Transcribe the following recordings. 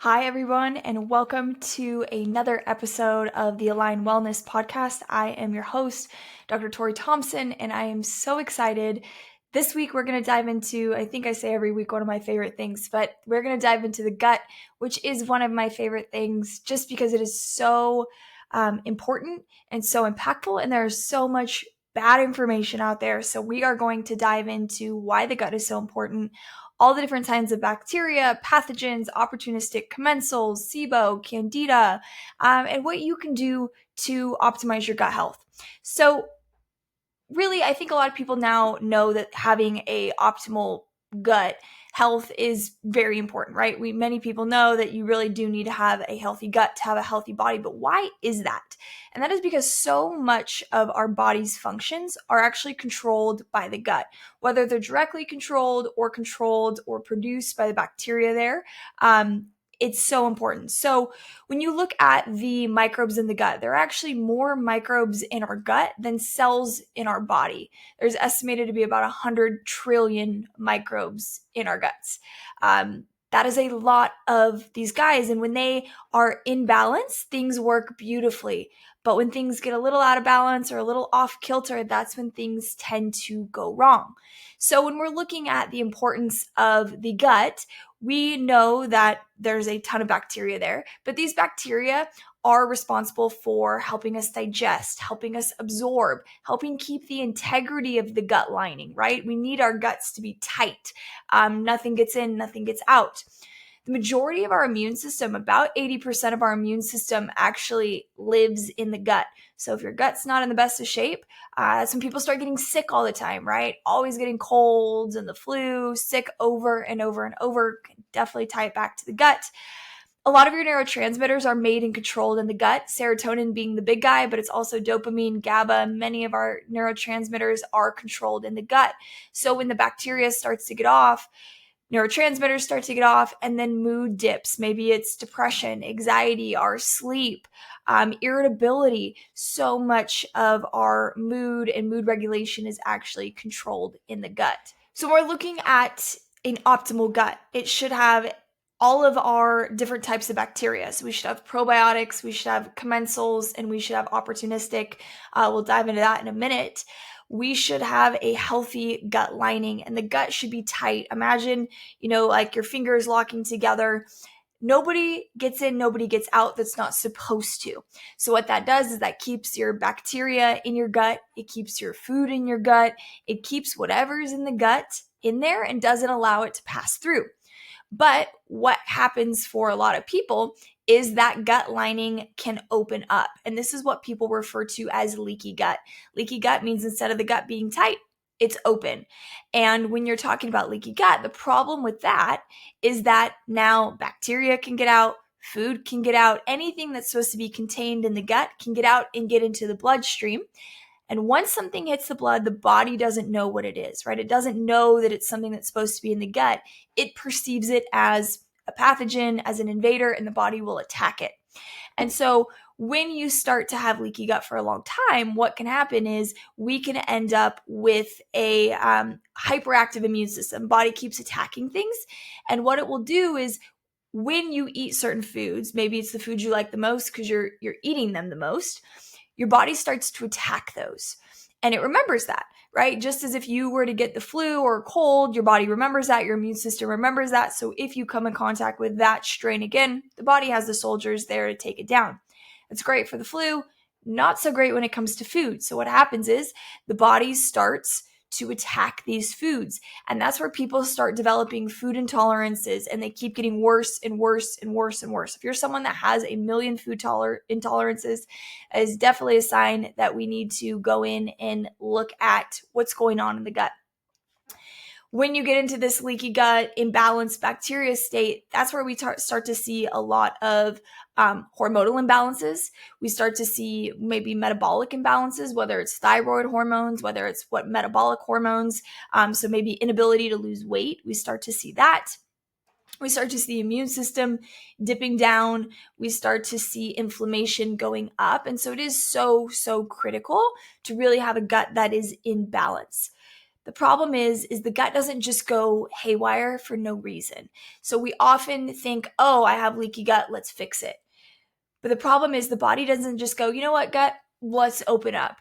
Hi, everyone, and welcome to another episode of the Align Wellness Podcast. I am your host, Dr. Torrie Thompson, and I am so excited. This week, we're going to dive into, I think I say every week, one of my favorite things, but we're going to dive into the gut, which is one of my favorite things just because it is so important and so impactful, and there's so much bad information out there. So we are going to dive into why the gut is so important, all the different kinds of bacteria, pathogens, opportunistic commensals, SIBO, Candida, and what you can do to optimize your gut health. So really, I think a lot of people now know that having a optimal gut health is very important, right? Many people know that you really do need to have a healthy gut to have a healthy body, but why is that? And that is because so much of our body's functions are actually controlled by the gut, whether they're directly controlled or produced by the bacteria there. It's so important. So when you look at the microbes in the gut, there are actually more microbes in our gut than cells in our body. There's estimated to be about 100 trillion microbes in our guts. That is a lot of these guys. And when they are in balance, things work beautifully. But when things get a little out of balance or a little off kilter, that's when things tend to go wrong. So when we're looking at the importance of the gut, we know that there's a ton of bacteria there, but these bacteria are responsible for helping us digest, helping us absorb, helping keep the integrity of the gut lining, right? We need our guts to be tight. Nothing gets in, nothing gets out. The majority of our immune system, about 80% of our immune system actually lives in the gut. So if your gut's not in the best of shape, that's when people start getting sick all the time, right? Always getting colds and the flu, sick over and over and over. Can definitely tie it back to the gut. A lot of your neurotransmitters are made and controlled in the gut, serotonin being the big guy, but it's also dopamine, GABA. Many of our neurotransmitters are controlled in the gut. So when the bacteria starts to get off, neurotransmitters start to get off, and then mood dips. Maybe it's depression, anxiety, our sleep, irritability. So much of our mood and mood regulation is actually controlled in the gut. So we're looking at an optimal gut. It should have all of our different types of bacteria. So we should have probiotics, we should have commensals, and we should have opportunistic. We'll dive into that in a minute. We should have a healthy gut lining, and the gut should be tight. Imagine, like your fingers locking together. Nobody gets in, nobody gets out that's not supposed to. So what that does is that keeps your bacteria in your gut. It keeps your food in your gut. It keeps whatever's in the gut in there and doesn't allow it to pass through. But what happens for a lot of people is that gut lining can open up. And this is what people refer to as leaky gut. Leaky gut means instead of the gut being tight, it's open. And when you're talking about leaky gut, the problem with that is that now bacteria can get out, food can get out, anything that's supposed to be contained in the gut can get out and get into the bloodstream. And once something hits the blood, the body doesn't know what it is, right? It doesn't know that it's something that's supposed to be in the gut. It perceives it as a pathogen, as an invader, and the body will attack it. And so when you start to have leaky gut for a long time, what can happen is we can end up with a hyperactive immune system. Body keeps attacking things. And what it will do is when you eat certain foods, maybe it's the food you like the most because you're eating them the most, your body starts to attack those. And it remembers that, right? Just as if you were to get the flu or a cold, your body remembers that, your immune system remembers that. So if you come in contact with that strain again, the body has the soldiers there to take it down. It's great for the flu, not so great when it comes to food. So what happens is the body starts to attack these foods. And that's where people start developing food intolerances, and they keep getting worse and worse and worse and worse. If you're someone that has a million food intolerances, it is definitely a sign that we need to go in and look at what's going on in the gut. When you get into this leaky gut, imbalanced bacteria state, that's where we start to see a lot of hormonal imbalances. We start to see maybe metabolic imbalances, whether it's thyroid hormones, whether it's metabolic hormones. So maybe inability to lose weight. We start to see that. We start to see the immune system dipping down. We start to see inflammation going up. And so it is so, so critical to really have a gut that is in balance. The problem is the gut doesn't just go haywire for no reason. So we often think, oh, I have leaky gut, let's fix it. But the problem is the body doesn't just go, you know what, gut, let's open up.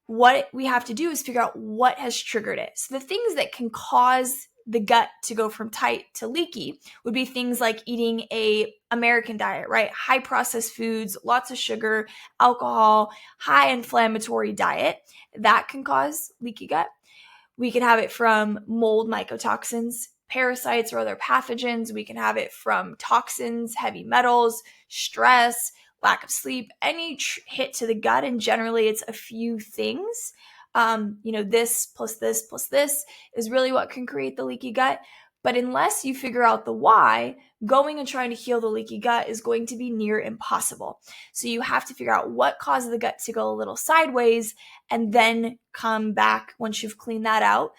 What we have to do is figure out what has triggered it. So the things that can cause the gut to go from tight to leaky would be things like eating a American diet, right? High processed foods, lots of sugar, alcohol, high inflammatory diet. That can cause leaky gut. We can have it from mold mycotoxins, parasites, or other pathogens. We can have it from toxins, heavy metals, stress, lack of sleep, any hit to the gut. And generally, it's a few things. This plus this plus this is really what can create the leaky gut. But unless you figure out the why, going and trying to heal the leaky gut is going to be near impossible. So you have to figure out what caused the gut to go a little sideways and then come back once you've cleaned that out,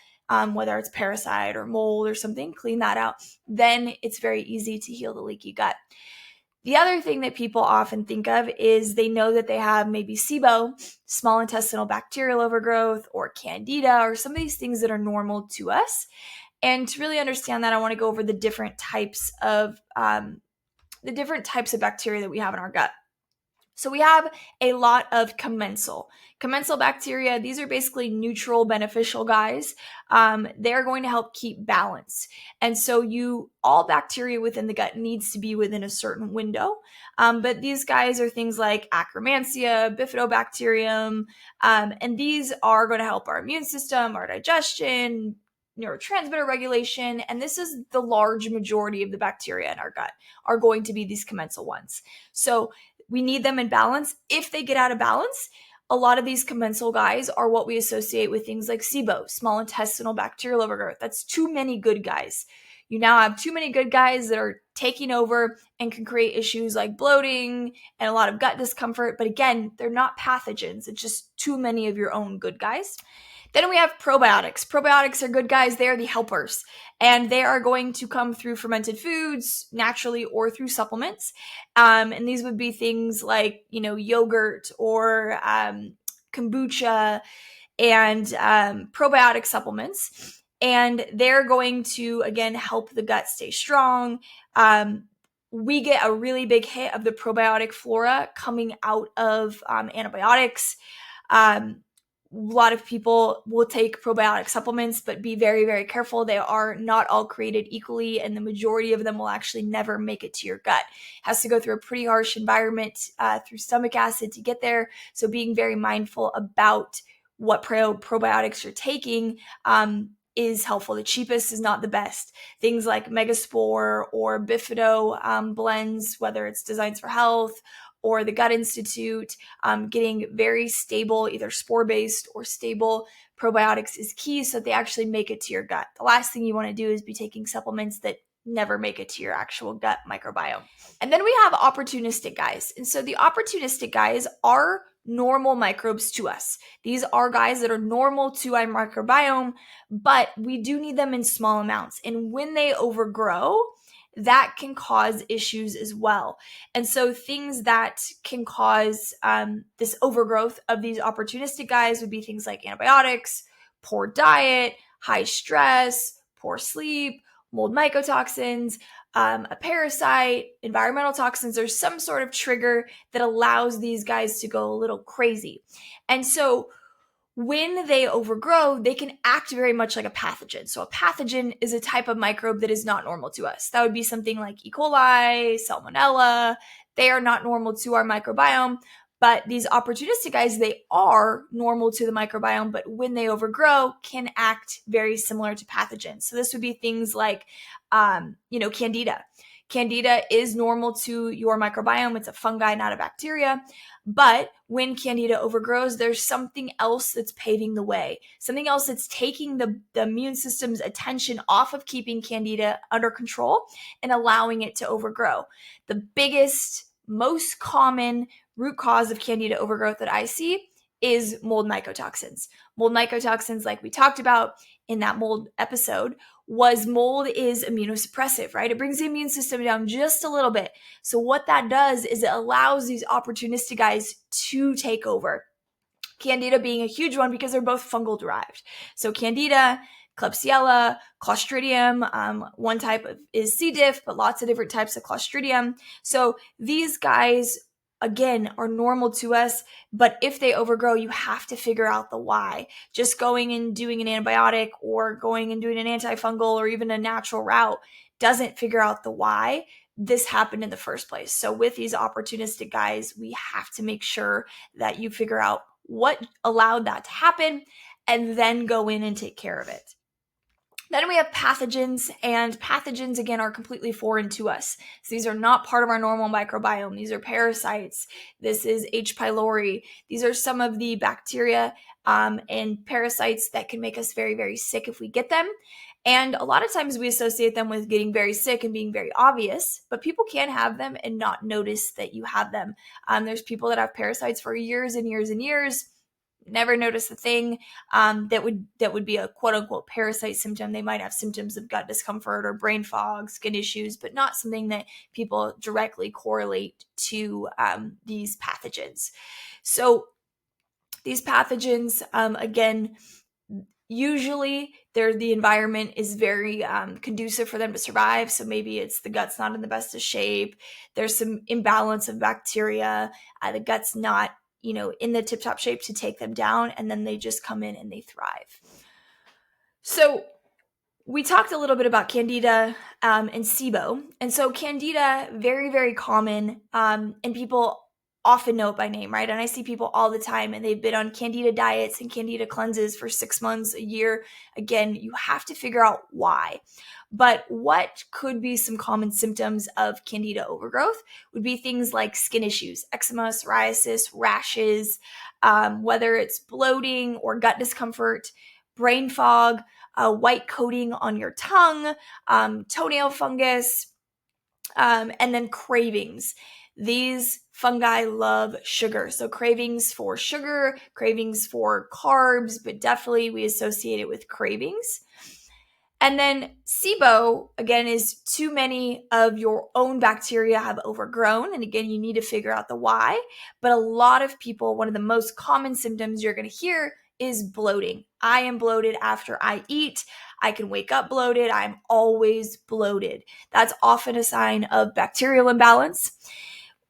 whether it's parasite or mold or something, clean that out. Then it's very easy to heal the leaky gut. The other thing that people often think of is they know that they have maybe SIBO, small intestinal bacterial overgrowth, or Candida, or some of these things that are normal to us. And to really understand that, I want to go over the different types of bacteria that we have in our gut. So we have a lot of commensal bacteria. These are basically neutral, beneficial guys. They're going to help keep balance. And so all bacteria within the gut needs to be within a certain window. But these guys are things like Akkermansia, Bifidobacterium, and these are going to help our immune system, our digestion, neurotransmitter regulation, and this is the large majority of the bacteria in our gut are going to be these commensal ones. So we need them in balance. If they get out of balance, a lot of these commensal guys are what we associate with things like SIBO, small intestinal bacterial overgrowth. That's too many good guys. You now have too many good guys that are taking over and can create issues like bloating and a lot of gut discomfort. But again, they're not pathogens. It's just too many of your own good guys. Then we have probiotics. Probiotics are good guys. They are the helpers. And they are going to come through fermented foods naturally or through supplements. And these would be things like, yogurt or kombucha and probiotic supplements. And they're going to, again, help the gut stay strong. We get a really big hit of the probiotic flora coming out of antibiotics. A lot of people will take probiotic supplements, but be very, very careful. They are not all created equally, and the majority of them will actually never make it to your gut. It has to go through a pretty harsh environment through stomach acid to get there. So being very mindful about what probiotics you're taking is helpful. The cheapest is not the best. Things like Megaspore or Bifido blends, whether it's Designs for Health or the Gut Institute, getting very stable, either spore-based or stable probiotics is key so that they actually make it to your gut. The last thing you want to do is be taking supplements that never make it to your actual gut microbiome. And then we have opportunistic guys. And so the opportunistic guys are normal microbes to us. These are guys that are normal to our microbiome, but we do need them in small amounts. And when they overgrow, that can cause issues as well. And so things that can cause this overgrowth of these opportunistic guys would be things like antibiotics, poor diet, high stress, poor sleep, mold mycotoxins, a parasite, environmental toxins. There's some sort of trigger that allows these guys to go a little crazy. And so when they overgrow, they can act very much like a pathogen. So a pathogen is a type of microbe that is not normal to us. That would be something like E. coli, Salmonella. They are not normal to our microbiome. But these opportunistic guys, they are normal to the microbiome, but when they overgrow, can act very similar to pathogens. So this would be things like, Candida. Candida is normal to your microbiome. It's a fungi, not a bacteria. But when Candida overgrows, there's something else that's paving the way, something else that's taking the immune system's attention off of keeping Candida under control and allowing it to overgrow. The biggest, most common root cause of Candida overgrowth that I see is mold mycotoxins. Mold mycotoxins, like we talked about in that mold episode, was mold is immunosuppressive, right? It brings the immune system down just a little bit. So what that does is it allows these opportunistic guys to take over. Candida being a huge one because they're both fungal derived. So Candida, Klebsiella, Clostridium, one type is C. diff, but lots of different types of Clostridium. So these guys, again, are normal to us, but if they overgrow, you have to figure out the why. Just going and doing an antibiotic or going and doing an antifungal or even a natural route doesn't figure out the why this happened in the first place. So with these opportunistic guys, we have to make sure that you figure out what allowed that to happen and then go in and take care of it. Then we have pathogens, and pathogens, again, are completely foreign to us. So these are not part of our normal microbiome. These are parasites. This is H. pylori. These are some of the bacteria and parasites that can make us very, very sick if we get them. And a lot of times we associate them with getting very sick and being very obvious, but people can have them and not notice that you have them. There's people that have parasites for years and years and years, never notice the thing that would be a quote unquote parasite symptom. They might have symptoms of gut discomfort or brain fog, skin issues, but not something that people directly correlate to these pathogens. So these pathogens, again, usually the environment is very conducive for them to survive. So maybe it's the gut's not in the best of shape. There's some imbalance of bacteria. The gut's not in the tip-top shape to take them down, and then they just come in and they thrive. So we talked a little bit about Candida and SIBO. And so Candida, very, very common, and people often know it by name, right? And I see people all the time, and they've been on Candida diets and Candida cleanses for 6 months, a year. Again, you have to figure out why. But what could be some common symptoms of Candida overgrowth would be things like skin issues, eczema, psoriasis, rashes, whether it's bloating or gut discomfort, brain fog, white coating on your tongue, toenail fungus, and then cravings. These fungi love sugar. So cravings for sugar, cravings for carbs, but definitely we associate it with cravings. And then SIBO, again, is too many of your own bacteria have overgrown. And again, you need to figure out the why. But a lot of people, one of the most common symptoms you're going to hear is bloating. I am bloated after I eat. I can wake up bloated. I'm always bloated. That's often a sign of bacterial imbalance.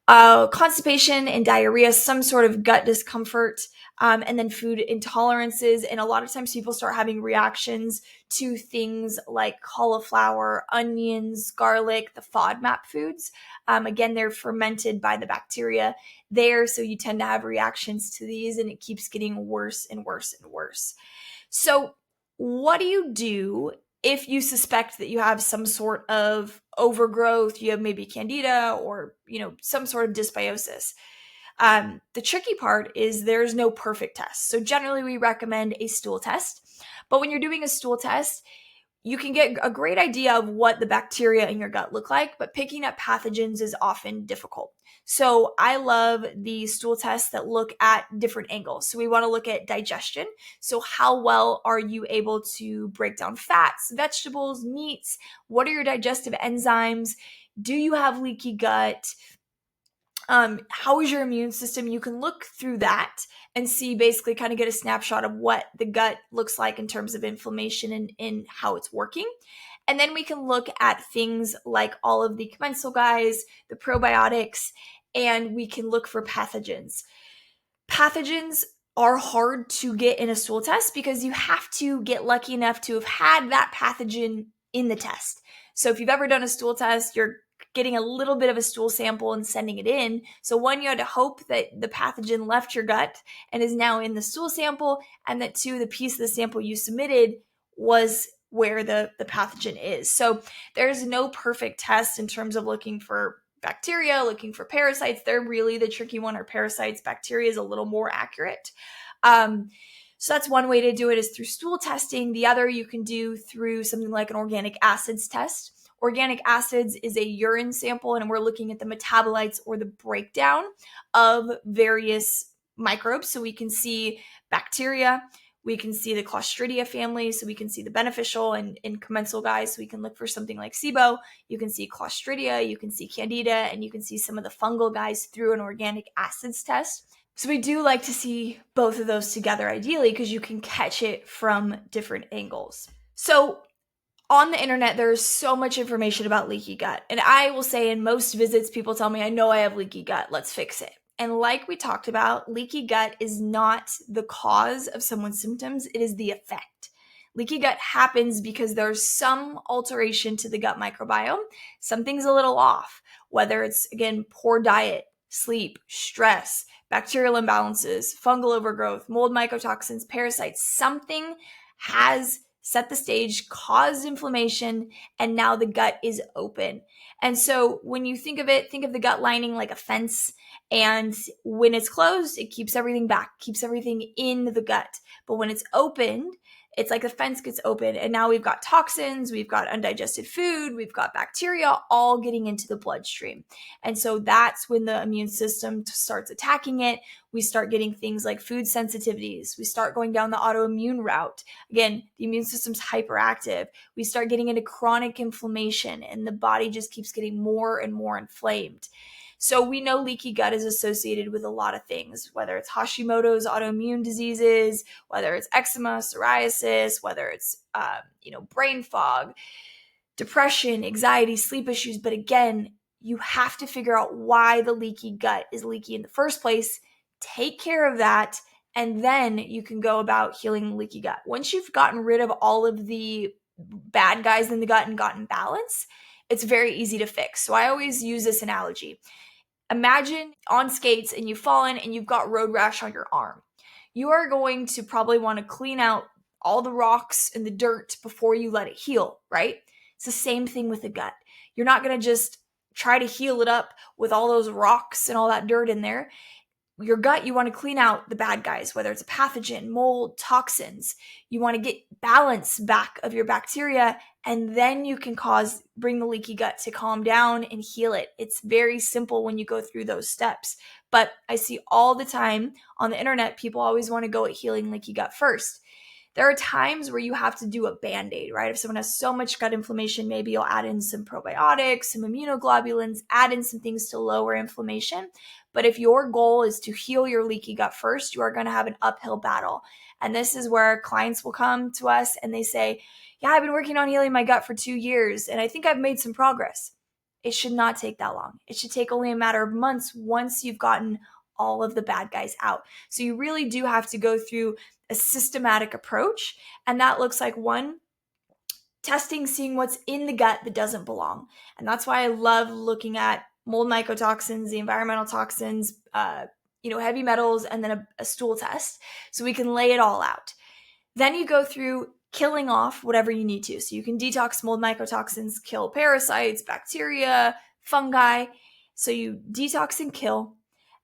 Constipation and diarrhea, some sort of gut discomfort, and then food intolerances. And a lot of times people start having reactions to things like cauliflower, onions, garlic, the FODMAP foods. Again, they're fermented by the bacteria there, so you tend to have reactions to these, and it keeps getting worse and worse and worse. So what do you do if you suspect that you have some sort of overgrowth? You have maybe Candida or, some sort of dysbiosis. The tricky part is there's no perfect test. So generally we recommend a stool test. But when you're doing a stool test, you can get a great idea of what the bacteria in your gut look like, but picking up pathogens is often difficult. So I love the stool tests that look at different angles. So we want to look at digestion. So how well are you able to break down fats, vegetables, meats? What are your digestive enzymes? Do you have leaky gut? How is your immune system? You can look through that and see, basically kind of get a snapshot of what the gut looks like in terms of inflammation and how it's working. And then we can look at things like all of the commensal guys, the probiotics, and we can look for pathogens. Pathogens are hard to get in a stool test because you have to get lucky enough to have had that pathogen in the test. So if you've ever done a stool test, you're getting a little bit of a stool sample and sending it in. So one, you had to hope that the pathogen left your gut and is now in the stool sample, and that two, the piece of the sample you submitted was where the pathogen is. So there's no perfect test in terms of looking for bacteria, looking for parasites. They're really the tricky one, or parasites. Bacteria is a little more accurate. So that's one way to do it, is through stool testing. The other you can do through something like an organic acids test. Organic acids is a urine sample, and we're looking at the metabolites or the breakdown of various microbes. So we can see bacteria, we can see the Clostridia family, so we can see the beneficial and commensal guys. So we can look for something like SIBO. You can see Clostridia, you can see Candida, and you can see some of the fungal guys through an organic acids test. So we do like to see both of those together ideally because you can catch it from different angles. So on the internet, there's so much information about leaky gut. And I will say in most visits, people tell me, I know I have leaky gut, let's fix it. And like we talked about, leaky gut is not the cause of someone's symptoms, it is the effect. Leaky gut happens because there's some alteration to the gut microbiome. Something's a little off, whether it's, again, poor diet, sleep, stress, bacterial imbalances, fungal overgrowth, mold mycotoxins, parasites. Something has set the stage, caused inflammation, and now the gut is open. And so when you think of it, think of the gut lining like a fence. And when it's closed, it keeps everything back, keeps everything in the gut. But when it's opened, it's like the fence gets open, and now we've got toxins, we've got undigested food, we've got bacteria all getting into the bloodstream. And so that's when the immune system starts attacking it. We start getting things like food sensitivities. We start going down the autoimmune route. Again, the immune system's hyperactive. We start getting into chronic inflammation, and the body just keeps getting more and more inflamed. So we know leaky gut is associated with a lot of things, whether it's Hashimoto's autoimmune diseases, whether it's eczema, psoriasis, whether it's brain fog, depression, anxiety, sleep issues. But again, you have to figure out why the leaky gut is leaky in the first place. Take care of that, and then you can go about healing leaky gut. Once you've gotten rid of all of the bad guys in the gut and gotten balance, it's very easy to fix. So I always use this analogy. Imagine on skates and you've fallen and you've got road rash on your arm. You are going to probably want to clean out all the rocks and the dirt before you let it heal, right? It's the same thing with the gut. You're not going to just try to heal it up with all those rocks and all that dirt in there. Your gut, you want to clean out the bad guys, whether it's a pathogen, mold, toxins. You want to get balance back of your bacteria, and then you can bring the leaky gut to calm down and heal it. It's very simple when you go through those steps. But I see all the time on the internet, people always want to go at healing leaky gut first. There are times where you have to do a Band-Aid, right? If someone has so much gut inflammation, maybe you'll add in some probiotics, some immunoglobulins, add in some things to lower inflammation. But if your goal is to heal your leaky gut first, you are going to have an uphill battle. And this is where clients will come to us and they say, yeah, I've been working on healing my gut for 2 years, and I think I've made some progress. It should not take that long. It should take only a matter of months once you've gotten all of the bad guys out. So you really do have to go through a systematic approach. And that looks like, one, testing, seeing what's in the gut that doesn't belong. And that's why I love looking at mold mycotoxins, the environmental toxins, heavy metals, and then a stool test. So we can lay it all out. Then you go through killing off whatever you need to. So you can detox mold mycotoxins, kill parasites, bacteria, fungi. So you detox and kill.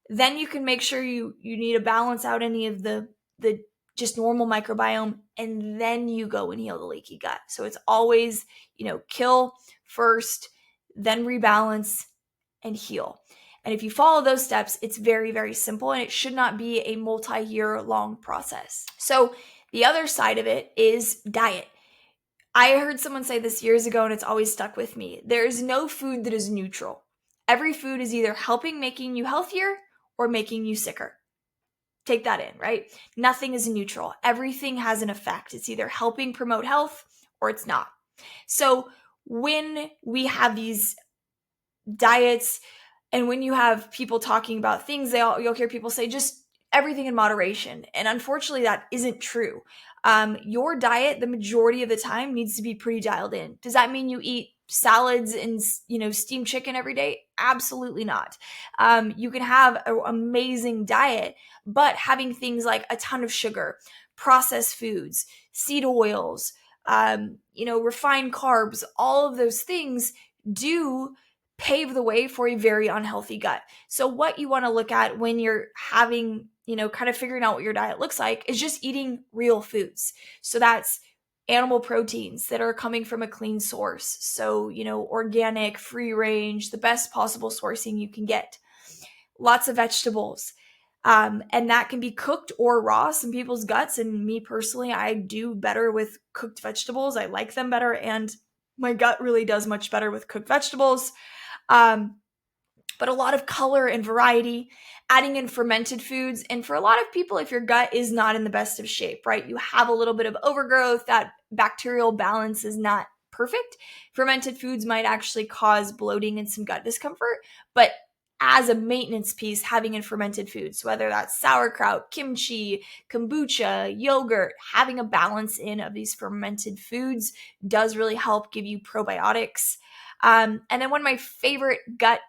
Then you can make sure you need to balance out any of the just normal microbiome, and then you go and heal the leaky gut. So it's always, kill first, then rebalance and heal. And if you follow those steps, it's very, very simple, and it should not be a multi-year long process. So the other side of it is diet. I heard someone say this years ago, and it's always stuck with me. There is no food that is neutral. Every food is either making you healthier or making you sicker. Take that in, right? Nothing is neutral. Everything has an effect. It's either helping promote health or it's not. So when we have these diets and when you have people talking about things, you'll hear people say just everything in moderation. And unfortunately, that isn't true. Your diet, the majority of the time, needs to be pretty dialed in. Does that mean you eat salads and steamed chicken every day? Absolutely not. You can have an amazing diet, but having things like a ton of sugar, processed foods, seed oils, refined carbs, all of those things do pave the way for a very unhealthy gut. So what you want to look at when you're having, kind of figuring out what your diet looks like is just eating real foods. So that's animal proteins that are coming from a clean source. So, organic, free range, the best possible sourcing you can get. Lots of vegetables. And that can be cooked or raw. Some people's guts, and me personally, I do better with cooked vegetables. I like them better, and my gut really does much better with cooked vegetables. but a lot of color and variety, adding in fermented foods. And for a lot of people, if your gut is not in the best of shape, right, you have a little bit of overgrowth, that bacterial balance is not perfect, fermented foods might actually cause bloating and some gut discomfort. But as a maintenance piece, having in fermented foods, whether that's sauerkraut, kimchi, kombucha, yogurt, having a balance in of these fermented foods does really help give you probiotics. And then one of my favorite gut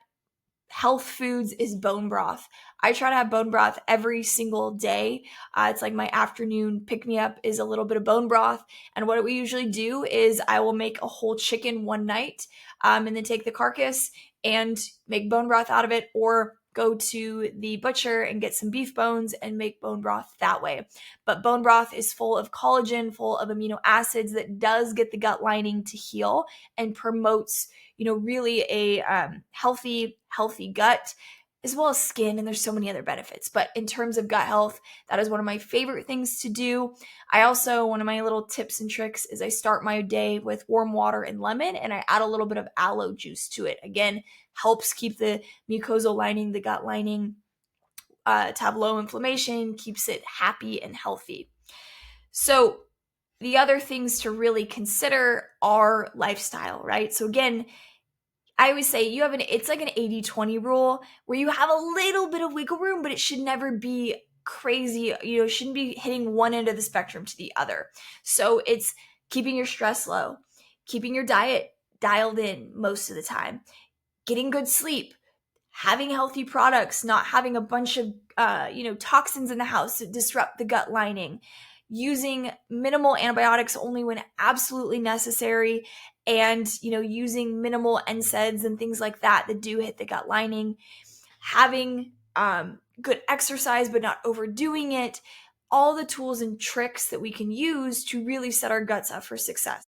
health foods is bone broth. I try to have bone broth every single day. It's like my afternoon pick-me-up is a little bit of bone broth. And what we usually do is I will make a whole chicken one night and then take the carcass and make bone broth out of it, or go to the butcher and get some beef bones and make bone broth that way. But bone broth is full of collagen, full of amino acids that does get the gut lining to heal and promotes really a healthy gut, as well as skin, and there's so many other benefits. But in terms of gut health, that is one of my favorite things to do. I also, one of my little tips and tricks is I start my day with warm water and lemon, and I add a little bit of aloe juice to it. Again, helps keep the mucosal lining, the gut lining, to have low inflammation, keeps it happy and healthy. So the other things to really consider are lifestyle, right? So again, I always say it's like an 80-20 rule where you have a little bit of wiggle room, but it should never be crazy. It shouldn't be hitting one end of the spectrum to the other. So it's keeping your stress low, keeping your diet dialed in most of the time, getting good sleep, having healthy products, not having a bunch of toxins in the house that disrupt the gut lining, using minimal antibiotics only when absolutely necessary, and using minimal NSAIDs and things like that do hit the gut lining, having good exercise but not overdoing it, all the tools and tricks that we can use to really set our guts up for success.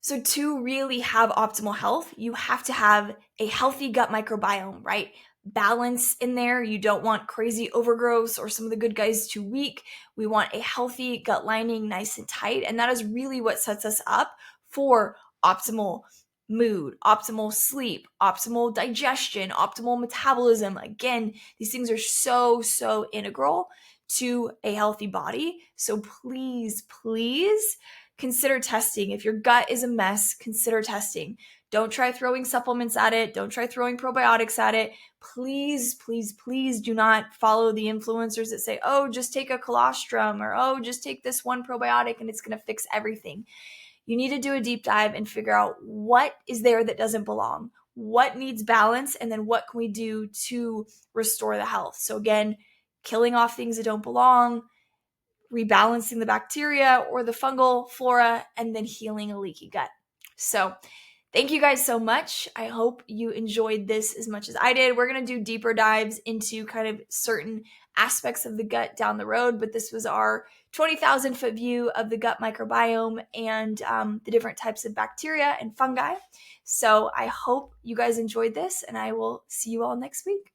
So to really have optimal health, you have to have a healthy gut microbiome, right? Balance in there. You don't want crazy overgrowth or some of the good guys too weak. We want a healthy gut lining, nice and tight. And that is really what sets us up for optimal mood, optimal sleep, optimal digestion, optimal metabolism. Again, these things are so integral to a healthy body. So please consider testing. If your gut is a mess, consider testing. Don't try throwing supplements at it. Don't try throwing probiotics at it. Please do not follow the influencers that say, oh, just take a colostrum, or oh, just take this one probiotic and it's going to fix everything. You need to do a deep dive and figure out what is there that doesn't belong, what needs balance, and then what can we do to restore the health. So again, killing off things that don't belong, rebalancing the bacteria or the fungal flora, and then healing a leaky gut. So thank you guys so much. I hope you enjoyed this as much as I did. We're going to do deeper dives into kind of certain aspects of the gut down the road, but this was our 20,000 foot view of the gut microbiome and the different types of bacteria and fungi. So I hope you guys enjoyed this, and I will see you all next week.